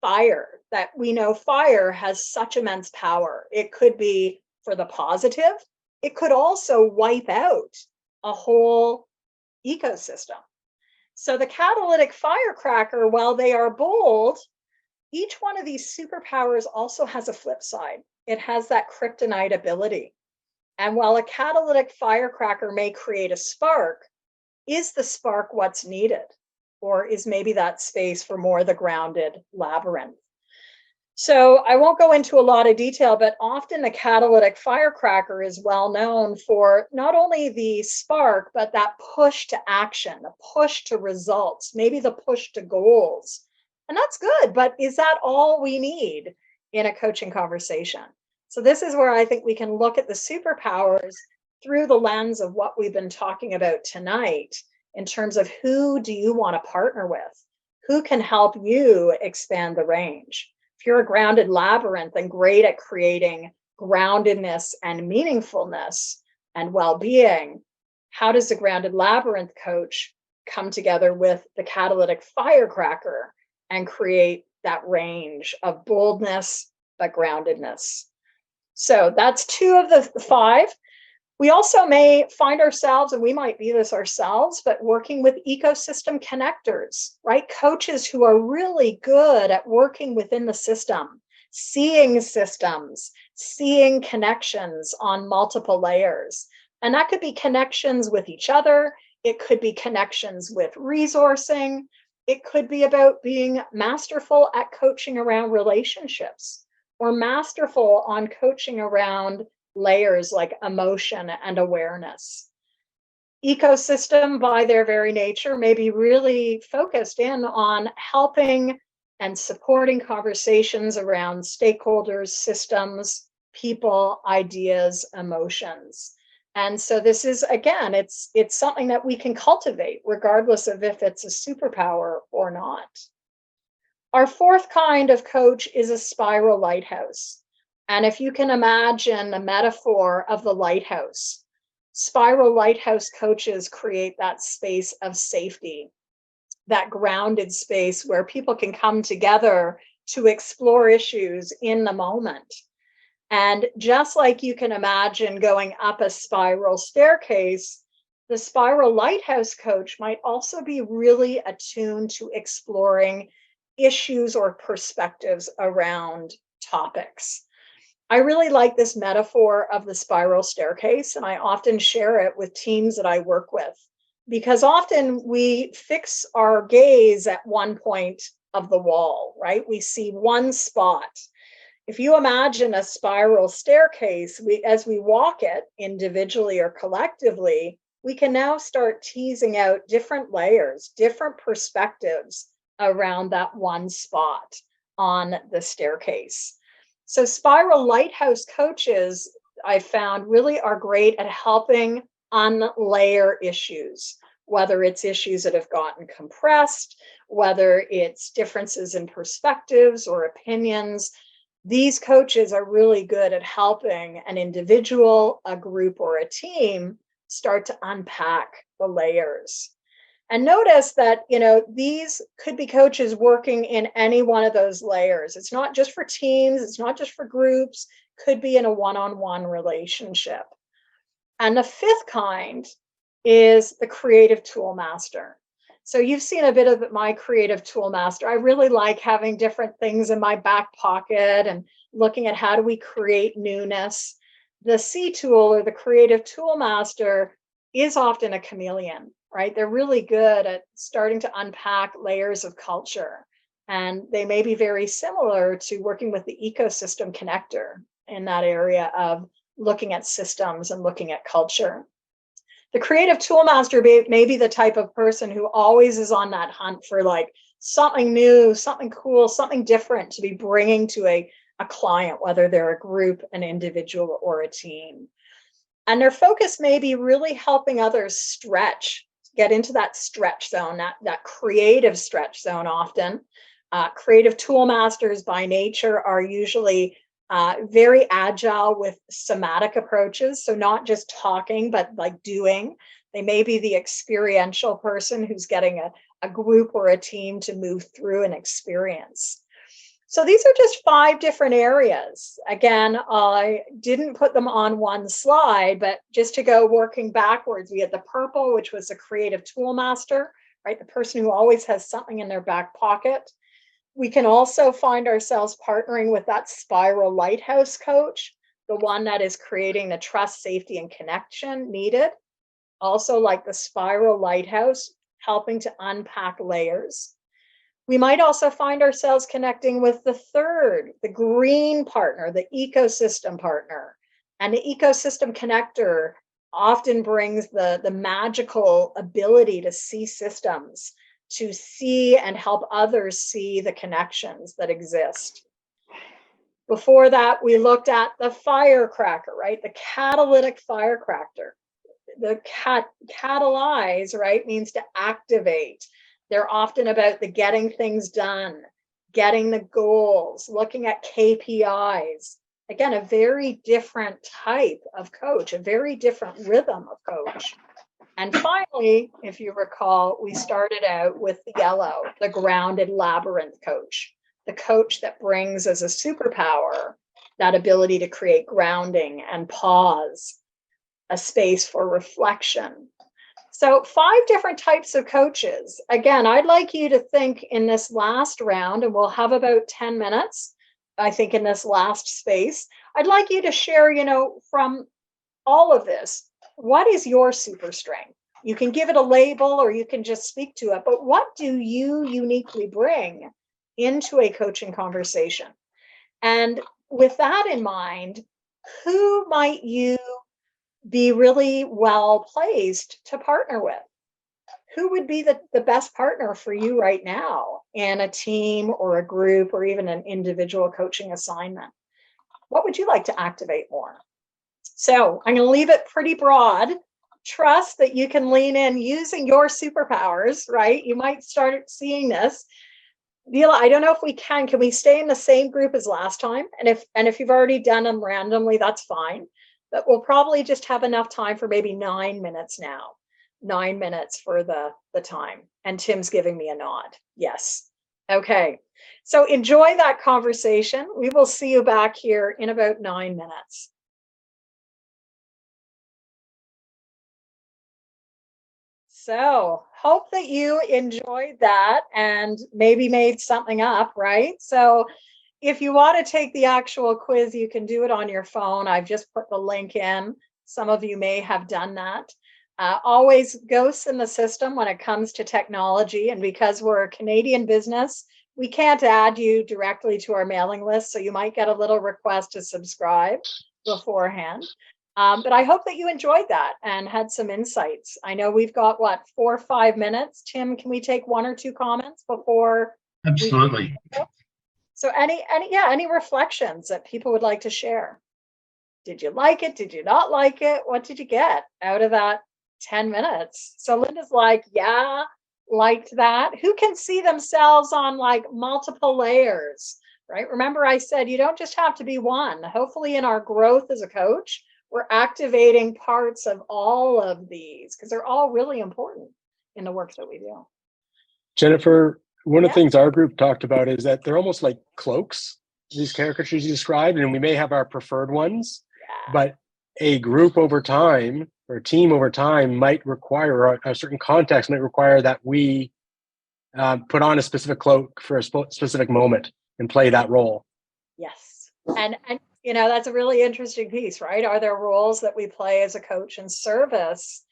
fire that we know fire has such immense power. It could be for the positive. It could also wipe out a whole ecosystem. So the catalytic firecracker, while they are bold, each one of these superpowers also has a flip side. It has that kryptonite ability. And while a catalytic firecracker may create a spark, is the spark what's needed? Or is maybe that space for more the grounded labyrinth? So I won't go into a lot of detail, but often the catalytic firecracker is well known for not only the spark, but that push to action, the push to results, maybe the push to goals. And that's good, but is that all we need in a coaching conversation? So this is where I think we can look at the superpowers through the lens of what we've been talking about tonight, in terms of who do you want to partner with? Who can help you expand the range? If you're a grounded labyrinth and great at creating groundedness and meaningfulness and well-being, how does the grounded labyrinth coach come together with the catalytic firecracker and create that range of boldness but groundedness? So that's 2 of the 5. We also may find ourselves, and we might be this ourselves, but working with ecosystem connectors, right? Coaches who are really good at working within the system, seeing systems, seeing connections on multiple layers. And that could be connections with each other. It could be connections with resourcing. It could be about being masterful at coaching around relationships, or masterful on coaching around layers like emotion and awareness. Ecosystem, by their very nature, may be really focused in on helping and supporting conversations around stakeholders, systems, people, ideas, emotions. And so this is, again, it's something that we can cultivate regardless of if it's a superpower or not. Our 4th kind of coach is a spiral lighthouse. And if you can imagine the metaphor of the lighthouse, spiral lighthouse coaches create that space of safety, that grounded space where people can come together to explore issues in the moment. And just like you can imagine going up a spiral staircase, the spiral lighthouse coach might also be really attuned to exploring issues or perspectives around topics. I really like this metaphor of the spiral staircase, and I often share it with teams that I work with, because often we fix our gaze at one point of the wall, right? We see one spot. If you imagine a spiral staircase, as we walk it individually or collectively, we can now start teasing out different layers, different perspectives around that one spot on the staircase. So spiral lighthouse coaches, I found, really are great at helping unlayer issues, whether it's issues that have gotten compressed, whether it's differences in perspectives or opinions. These coaches are really good at helping an individual, a group, or a team start to unpack the layers. And notice that, these could be coaches working in any one of those layers. It's not just for teams, it's not just for groups, could be in a one-on-one relationship. And the 5th kind is the creative tool master. So you've seen a bit of my creative tool master. I really like having different things in my back pocket and looking at how do we create newness. The C tool, or the creative tool master, is often a chameleon, right? They're really good at starting to unpack layers of culture. And they may be very similar to working with the ecosystem connector in that area of looking at systems and looking at culture. The creative tool master may be the type of person who always is on that hunt for like something new, something cool, something different to be bringing to a client, whether they're a group, an individual, or a team. And their focus may be really helping others stretch get into that stretch zone, that creative stretch zone often. Creative tool masters by nature are usually very agile with somatic approaches. So not just talking, but like doing. They may be the experiential person who's getting a group or a team to move through an experience. So these are just 5 different areas. Again, I didn't put them on one slide, but just to go working backwards, we had the purple, which was a creative tool master, right? The person who always has something in their back pocket. We can also find ourselves partnering with that spiral lighthouse coach, the one that is creating the trust, safety, and connection needed. Also, like the spiral lighthouse, helping to unpack layers. We might also find ourselves connecting with the third, the green partner, the ecosystem partner. And the ecosystem connector often brings the magical ability to see systems, to see and help others see the connections that exist. Before that, we looked at the firecracker, right? The catalytic firecracker. The catalyze, right, means to activate. They're often about the getting things done, getting the goals, looking at KPIs. Again, a very different type of coach, a very different rhythm of coach. And finally, if you recall, we started out with the yellow, the grounded labyrinth coach, the coach that brings as a superpower that ability to create grounding and pause, a space for reflection. So 5 different types of coaches. Again, I'd like you to think in this last round, and we'll have about 10 minutes, I think, in this last space. I'd like you to share, from all of this, what is your super strength? You can give it a label or you can just speak to it, but what do you uniquely bring into a coaching conversation? And with that in mind, who might you be really well placed to partner with? Who would be the best partner for you right now in a team or a group or even an individual coaching assignment? What would you like to activate more? So I'm going to leave it pretty broad. Trust that you can lean in using your superpowers, right? You might start seeing this. Vila, I don't know if we can we stay in the same group as last time? And if you've already done them randomly, that's fine. But we'll probably just have enough time for maybe 9 minutes now. 9 minutes for the time. And Tim's giving me a nod. Yes. Okay. So enjoy that conversation. We will see you back here in about 9 minutes. So hope that you enjoyed that and maybe made something up, right? So if you want to take the actual quiz, you can do it on your phone. I've just put the link in. Some of you may have done that. Always ghosts in the system when it comes to technology. And because we're a Canadian business, we can't add you directly to our mailing list. So you might get a little request to subscribe beforehand. But I hope that you enjoyed that and had some insights. I know we've got 4 or 5 minutes. Tim, can we take 1 or 2 comments before? Absolutely. So any reflections that people would like to share? Did you like it? Did you not like it? What did you get out of that 10 minutes? So Linda's like, yeah, liked that. Who can see themselves on like multiple layers, right? Remember I said you don't just have to be one. Hopefully in our growth as a coach, we're activating parts of all of these because they're all really important in the work that we do. Jennifer, one of the things our group talked about is that they're almost like cloaks, these caricatures you described, and we may have our preferred ones, but a group over time or a team over time might require a certain context, might require that we put on a specific cloak for a specific moment and play that role. Yes. And that's a really interesting piece, right? Are there roles that we play as a coach in service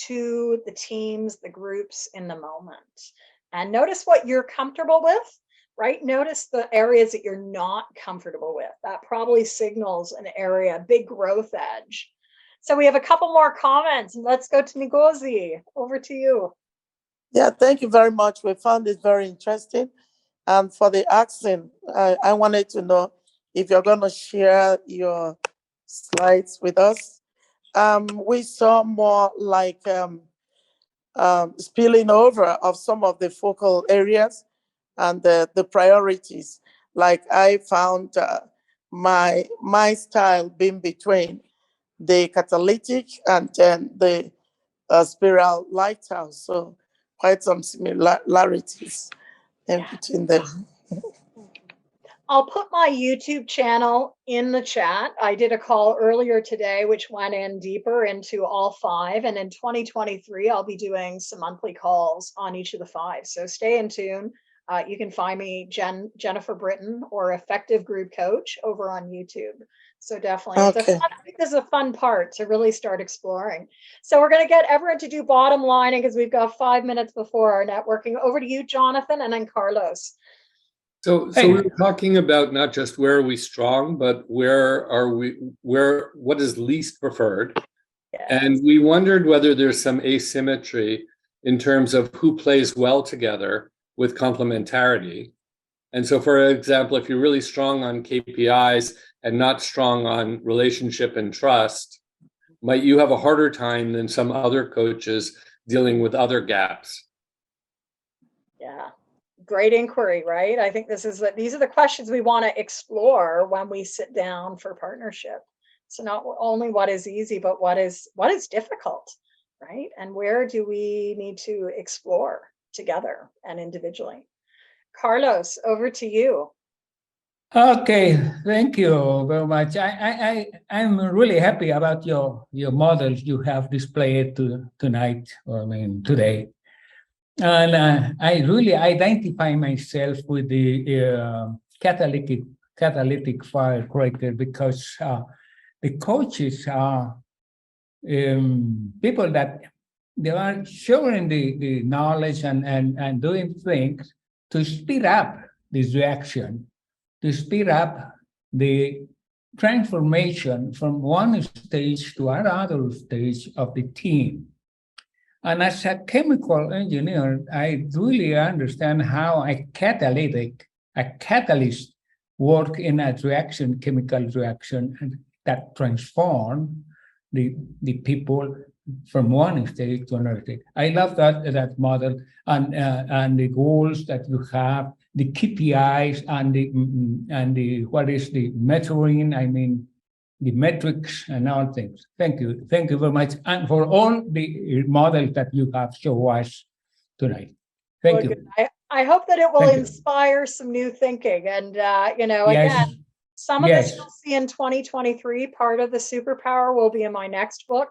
to the teams, the groups in the moment? And notice what you're comfortable with, right? Notice the areas that you're not comfortable with. That probably signals an area, a big growth edge. So we have a couple more comments. Let's go to Ngozi. Over to you. Yeah, thank you very much. We found it very interesting. For the asking, I wanted to know if you're going to share your slides with us. We saw more like spilling over of some of the focal areas and the priorities. Like I found my style being between the catalytic and then the spiral lighthouse. So quite some similarities in between them. I'll put my YouTube channel in the chat. I did a call earlier today, which went in deeper into all 5. And in 2023, I'll be doing some monthly calls on each of the 5. So stay in tune. You can find me Jennifer Britton or Effective Group Coach over on YouTube. So definitely, Okay. I think this is a fun part to really start exploring. So we're going to get everyone to do bottom lining because we've got 5 minutes before our networking. Over to you, Jonathan, and then Carlos. So we were talking about not just where are we strong, but what is least preferred. Yes. And we wondered whether there's some asymmetry in terms of who plays well together with complementarity. And so, for example, if you're really strong on KPIs and not strong on relationship and trust, might you have a harder time than some other coaches dealing with other gaps? Yeah. Great inquiry, right? I think these are the questions we want to explore when we sit down for partnership. So not only what is easy, but what is difficult, right? And where do we need to explore together and individually? Carlos, over to you. Okay, thank you very much. I'm really happy about your models you have displayed tonight, or today. And I really identify myself with the catalytic fire creator because the coaches are people that they are showing the knowledge and doing things to speed up this reaction, to speed up the transformation from one stage to another stage of the team. And as a chemical engineer, I really understand how a catalyst work in a chemical reaction that transform the people from one stage to another stage. I love that model and the goals that you have, the KPIs and the what is the measuring, the metrics and all things. Thank you very much, and for all the models that you have shown us tonight. Thank you. I hope that it will inspire some new thinking, and again, some of this you'll see in 2023. Part of the superpower will be in my next book.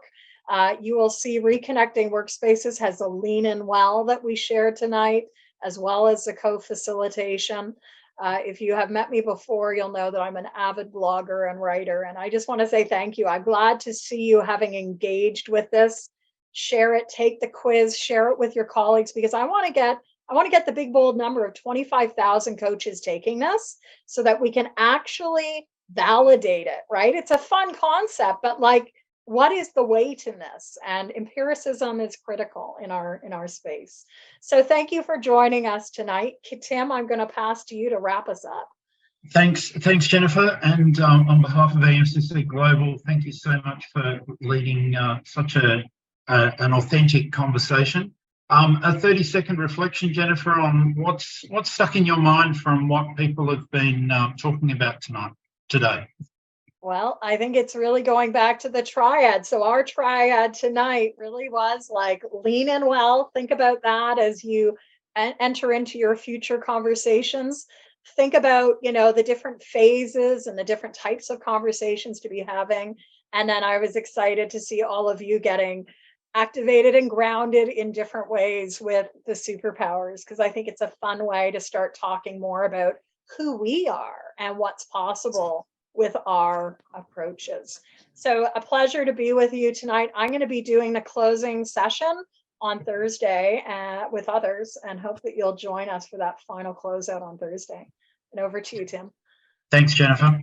You will see Reconnecting Workspaces has a lean in well that we shared tonight, as well as the co-facilitation. If you have met me before, you'll know that I'm an avid blogger and writer. And I just want to say thank you. I'm glad to see you having engaged with this. Share it, take the quiz, share it with your colleagues, because I want to get the big, bold number of 25,000 coaches taking this so that we can actually validate it, right? It's a fun concept, but what is the weight in this? And empiricism is critical in our space. So thank you for joining us tonight. Tim, I'm going to pass to you to wrap us up. Thanks, Jennifer. And on behalf of AMCC Global, thank you so much for leading such an authentic conversation. A 30-second reflection, Jennifer, on what's stuck in your mind from what people have been talking about today. Well, I think it's really going back to the triad. So our triad tonight really was lean in well. Think about that as you enter into your future conversations. Think about, the different phases and the different types of conversations to be having. And then I was excited to see all of you getting activated and grounded in different ways with the superpowers, because I think it's a fun way to start talking more about who we are and what's possible with our approaches. So a pleasure to be with you tonight. I'm going to be doing the closing session on Thursday with others, and hope that you'll join us for that final closeout on Thursday. And over to you, Tim. Thanks, Jennifer.